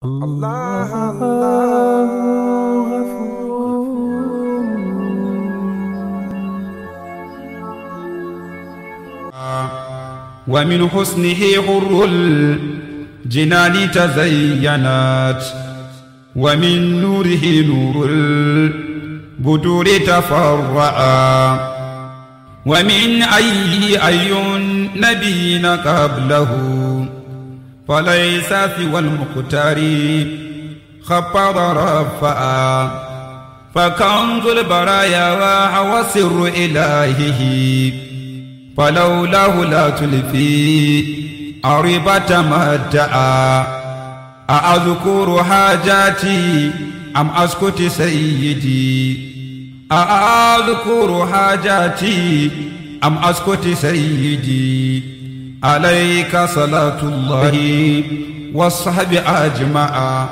الله الله غفور. ومن حسنه حر الجنان تزينت، ومن نوره نور البدور تفرعا، ومن أي نبي قبله فليس سوى المختار خفض رفعا، فكنز البرايا وهو سر إلهه، فلولاه لا تلفي عربة متعا. أذكر حاجاتي أم أسكت سيدي، أذكر حاجاتي أم أسكت سيدي، عليك صلاة الله والصحب أجمعا.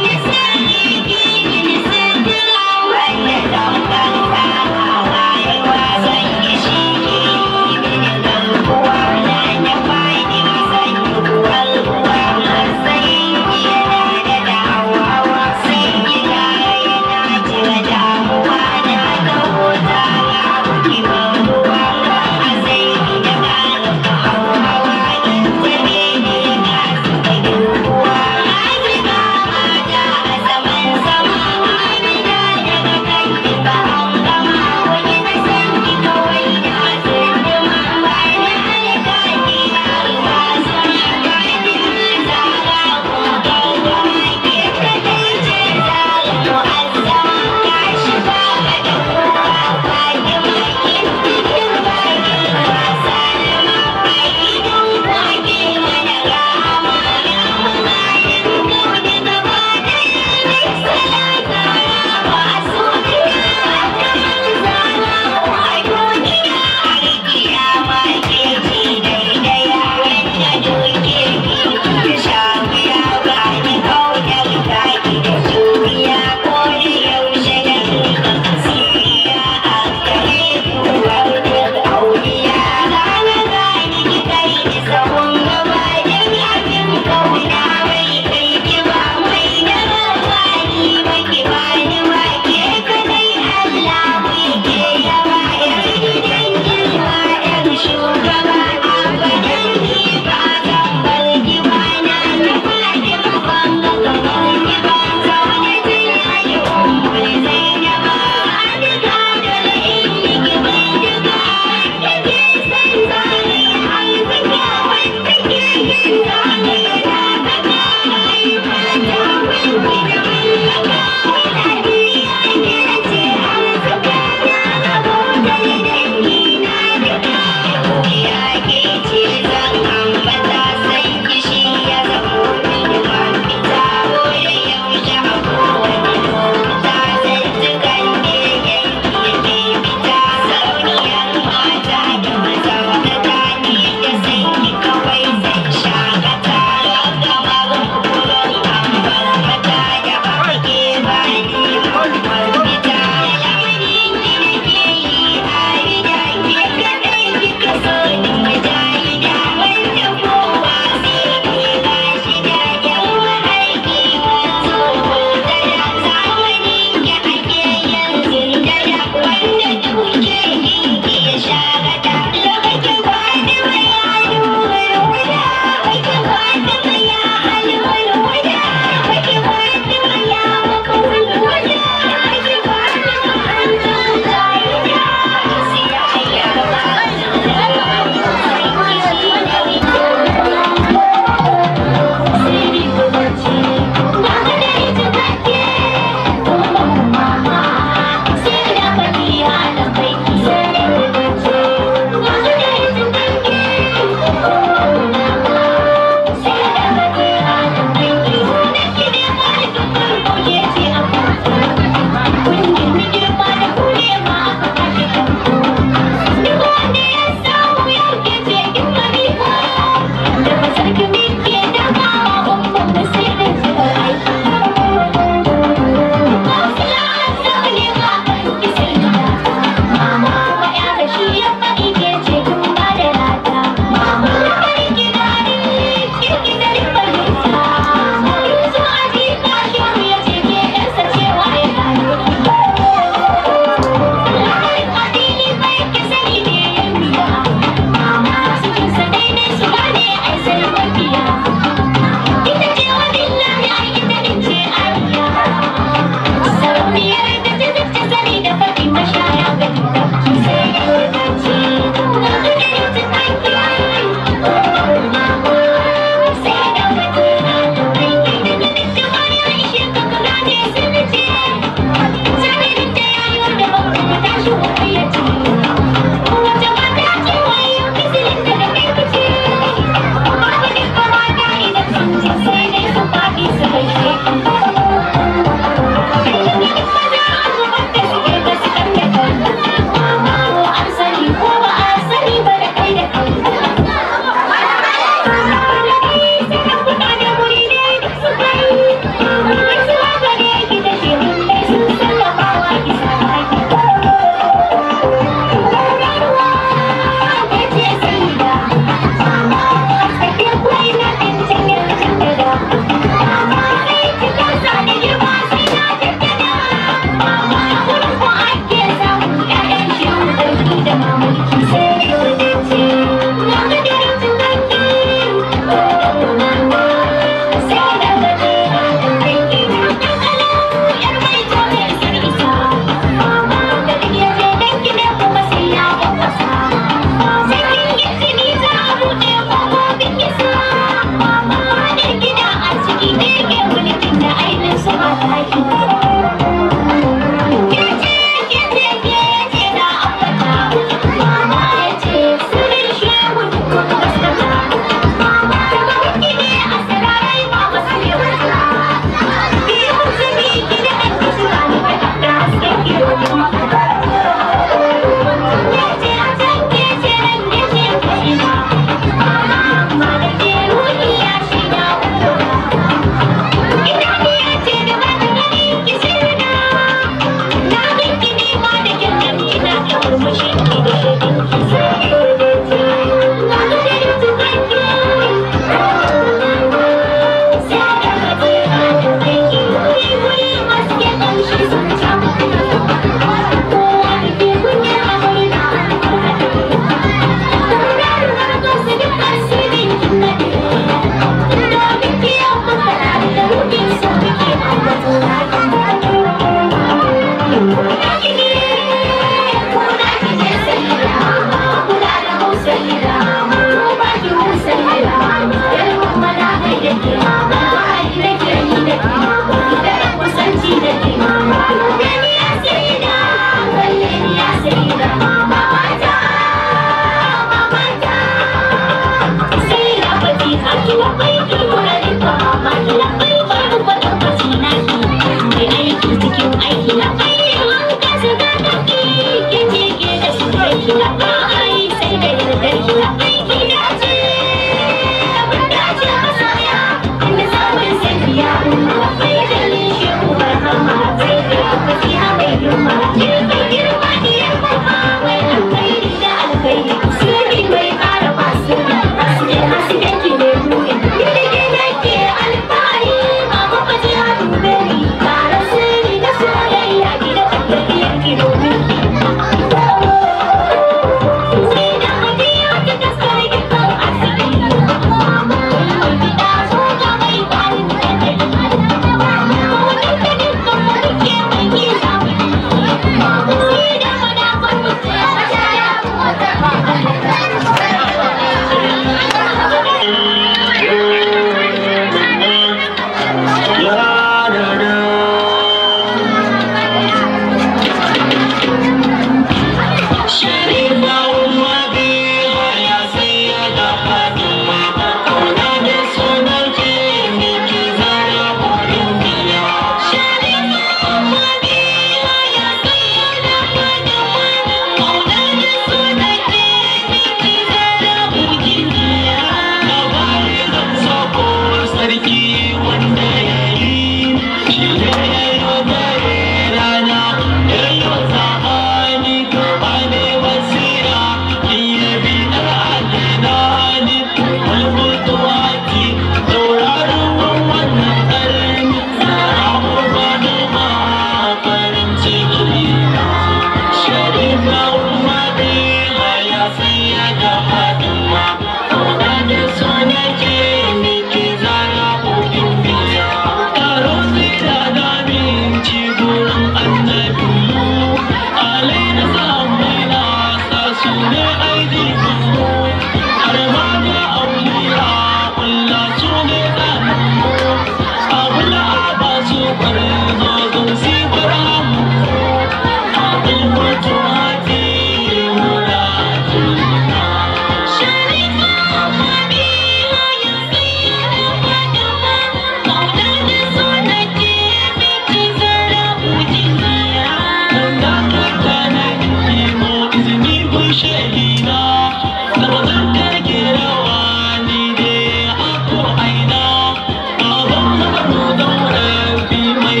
mai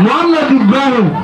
Muhammad Ibrahim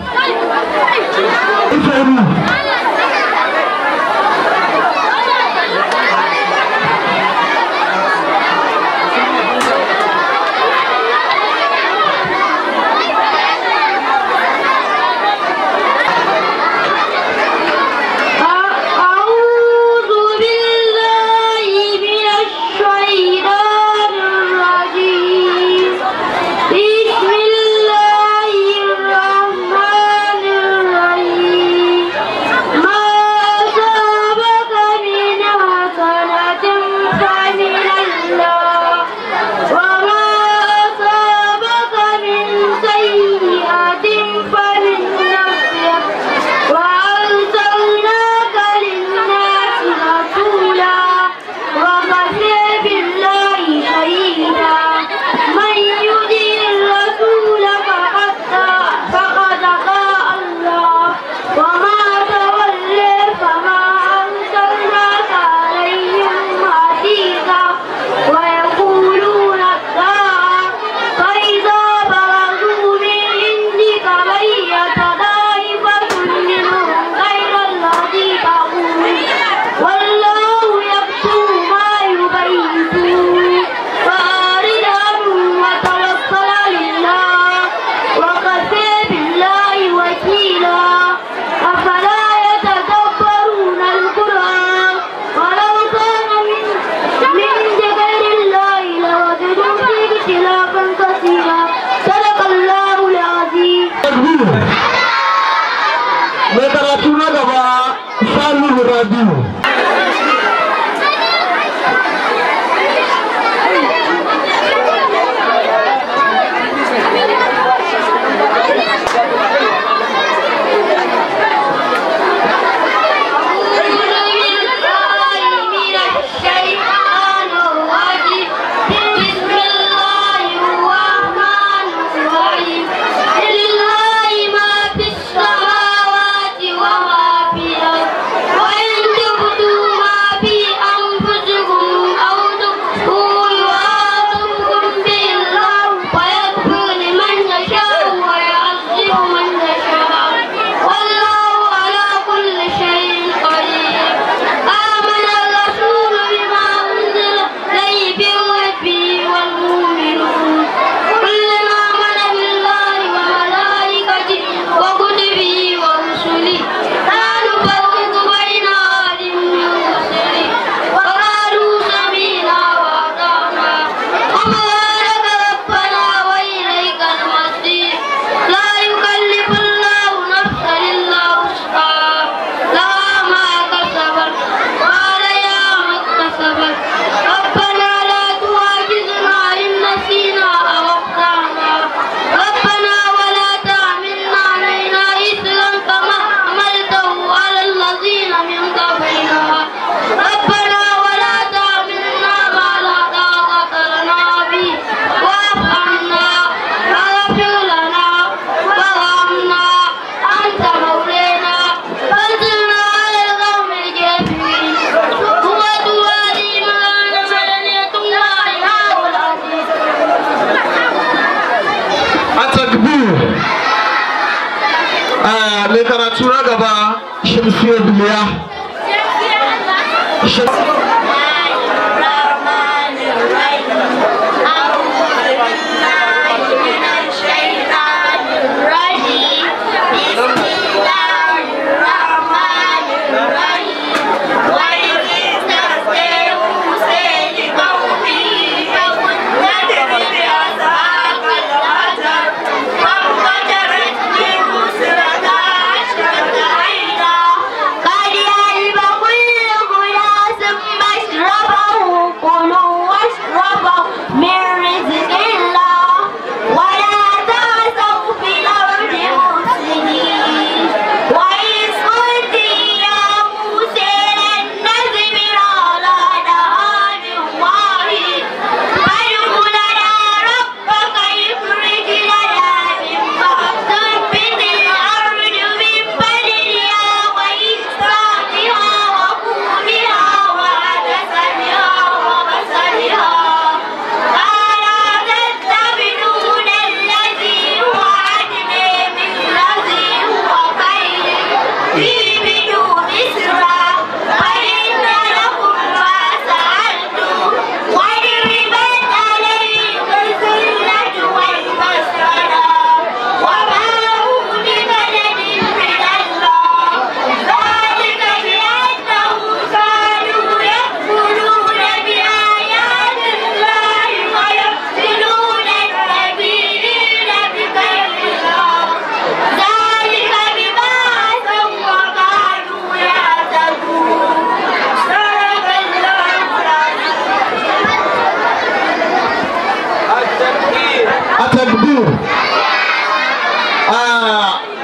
mai karatu na gaba Shamsiyya Biliya.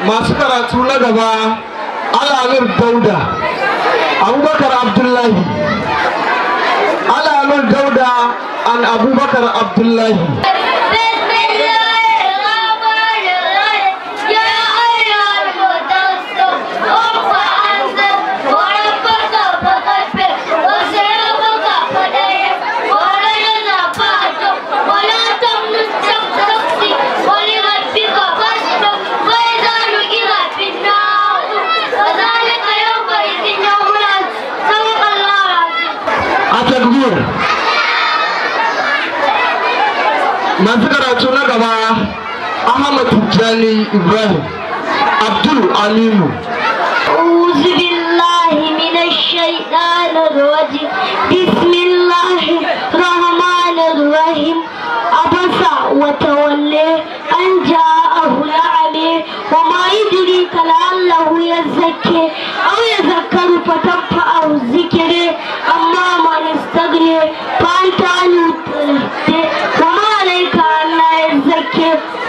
Masu karatu na gaba Alamir Dauda Abubakar Abdullahi. Alamir Dauda an Abubakar Abdullahi. Masu karatu na gaba Ahmad Tijjani Ibrahim Abdul Aminu. A'udhu billahi minash shaitanir rajim. Bismillahir rahmanir rahim. Abasa wa tawalla an ja'ahu al'ami wa ma yudrika la'allahu yazakka aw yazakkaru fatanfa'ahu dhikra amma man istaghna fa anta anhu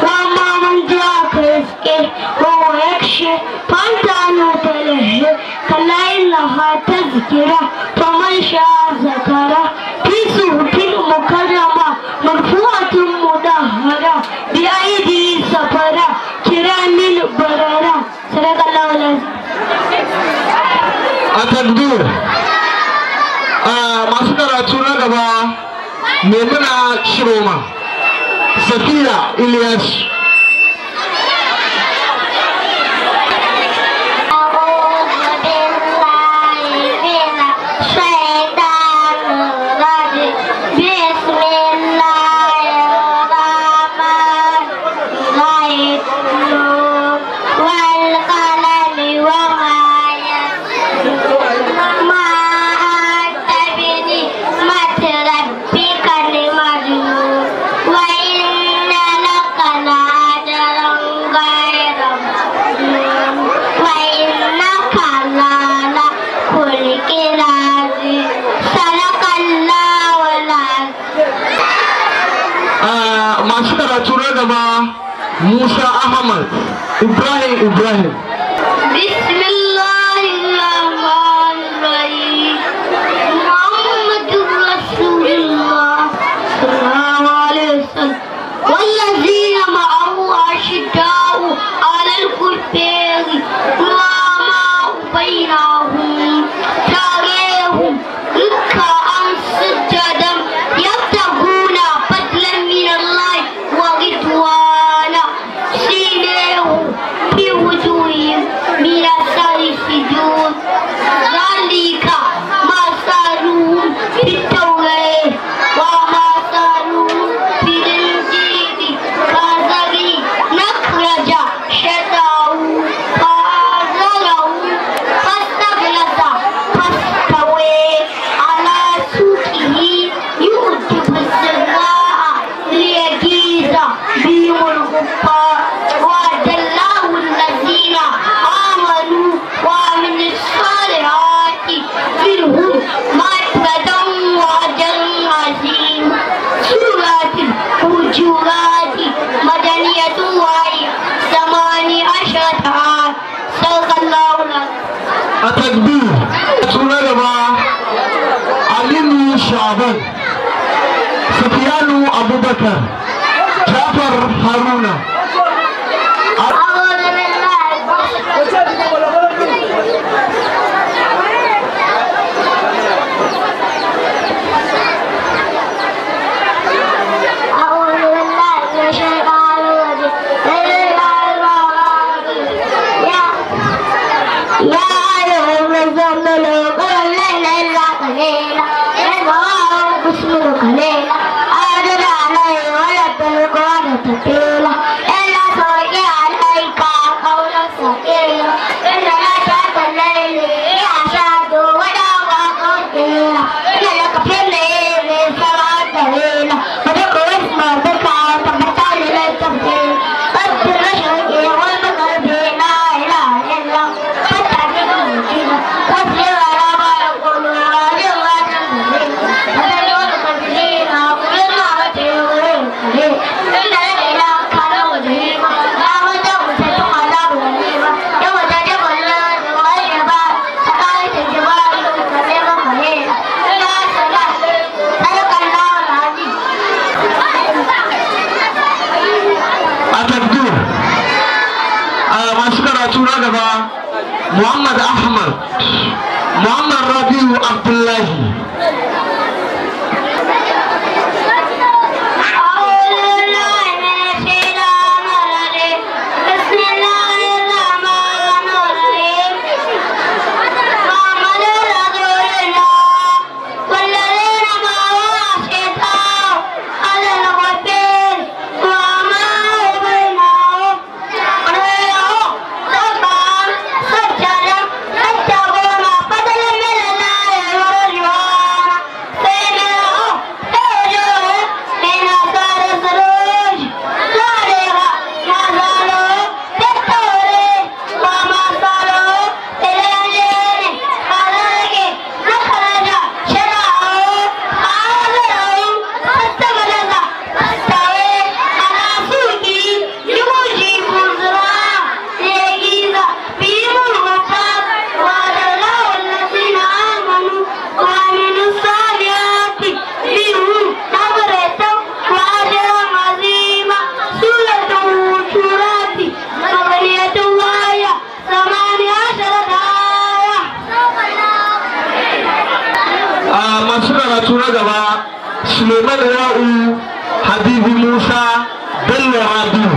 وما من جاءك رزقه وهو يخشى فأنت عنه تلهى كلا إنها تذكرة فمن شاء ذكره في صحف مكرمة مرفوعة مطهرة بأيدي سفرة كرام بررة. صدق الله العظيم. Atakbir. Masu karatu na gaba Maimuna Shiroma Safiya Ilyas. Masu karatu na gaba Musa Ahmad Ibrahim. Bismillahirrahmanirrahim. Muhammadur Rasulullah sallallahu alaihi wasallam. Wallazina ma'ahu ashidda'u 'alal kuffari ruhama'u bainahum tarihum ruk'an sujadan yabtaguna fadlan min Allah wa ridwana. سيماهم في وجوههم التكبير سورة جبا علي شعبان سفيان أبو بكر جعفر هارون محمد أحمد محمد ربيع عبد الله سليمان راؤو حبيب موسى بل عبدو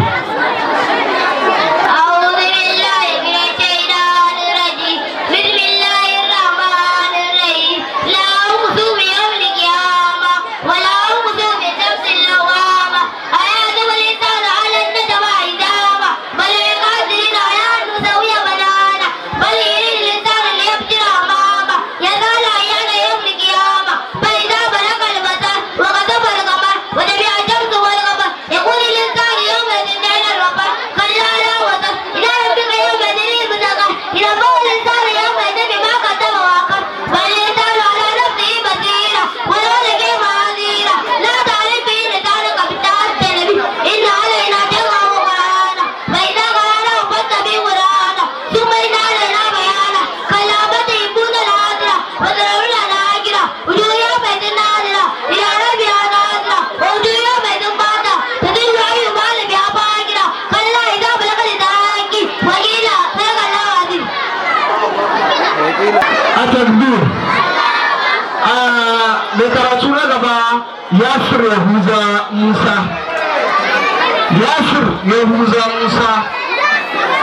التكبير بكراتونا غبا ياسر يهوذا موسى ياسر يهوذا موسى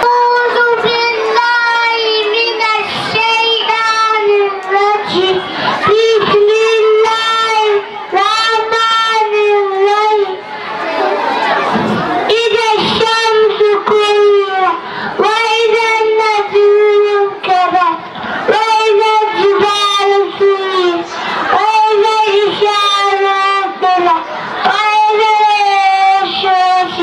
أعوذ بالله من الشيطان الرجيم بسم الله الرحمن الرحيم إذا الشمس كورت وإذا النجوم انكدرت وإذا الجبال سيرت وإذا الإشارة طلعت وإذا الشمس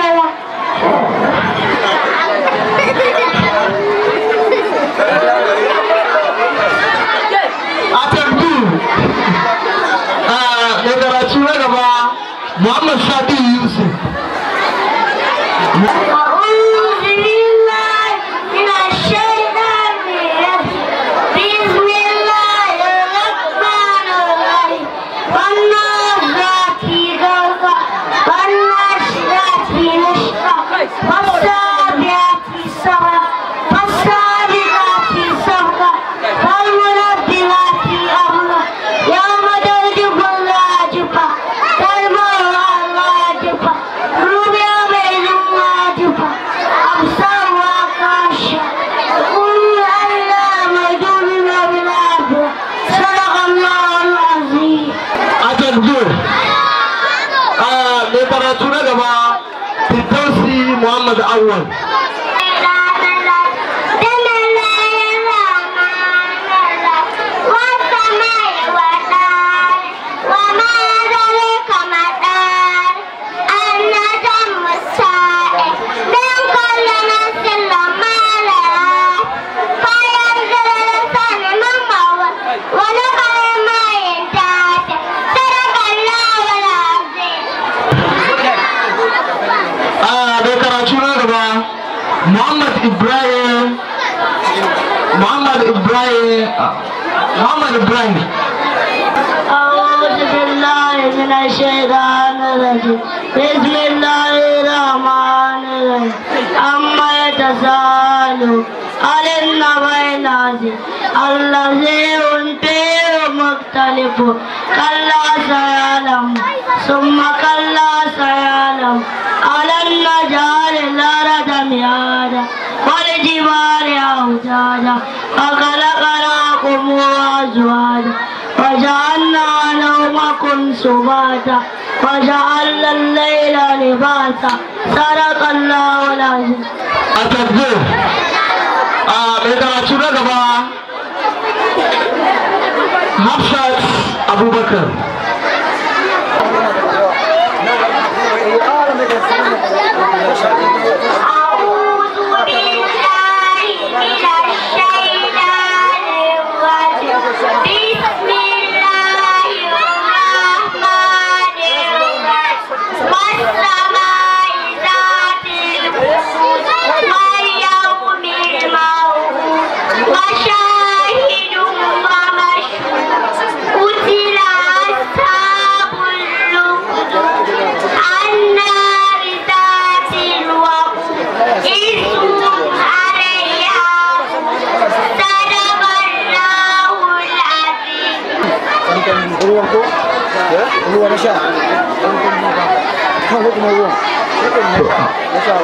محمد شادي يوسف أعوذ بالله من الشيطان الرجيم karatu na gaba Firdausi Muhammad Awwal. Muhammad Ibrahim. أعوذ بالله من الشيطان الرجيم بسم الله الرحمن الرحيم أما يتساءلون عن النبأ العظيم الذي هم فيه مختلفون كلا سيعلم ثم كلا سيعلم ألم نجعل الأرض مهادا والجبال أوتادا وخلقناكم أزواجا وجعلنا نومكم سباتا وجعلنا الليل لباسا صدق الله العظيم. التكبير. karatu na gaba Hafsat Abubakar.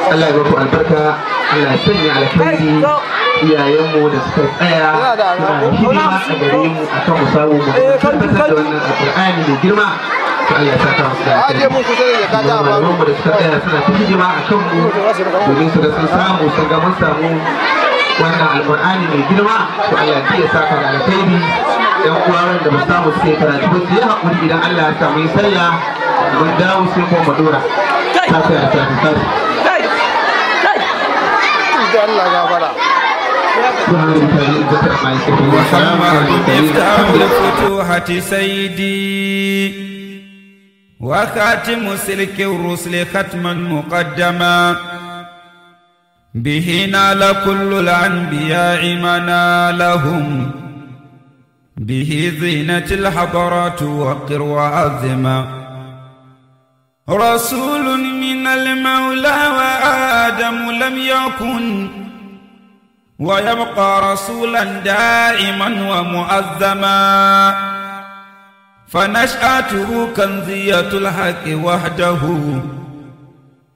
Allah ya baku albarka, Allah ya sanya alkhairi iyayenmu da suka tsaya suna hidima a gare mu akan mu samu mu tabbatar da wannan alqur'ani mai girma. To Allah ya saka musu da alkhairi. Malamanmu da suka tsaya suna ta hidima akan mu domin su ga sun samu sun ga mun samu wannan alqur'ani mai girma. To Allah ya saka da alkhairi. Yan uwa wanda ba samu suke karatu ba su yi haƙuri idan Allah ya samu yi sallah mun dawo sai ko mu dora. مفتاح الفتوحة سيدي وخاتم سلك الرسل ختما مقدما به نال كل الأنبياء منالهم به زينة الحضرات وقر وعظما رسول من المولى وآدم لم يكن ويبقى رسولا دائما ومؤذما فنشأته كنزية الحق وحده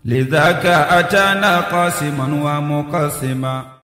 لذاك أتانا قاسما ومقسما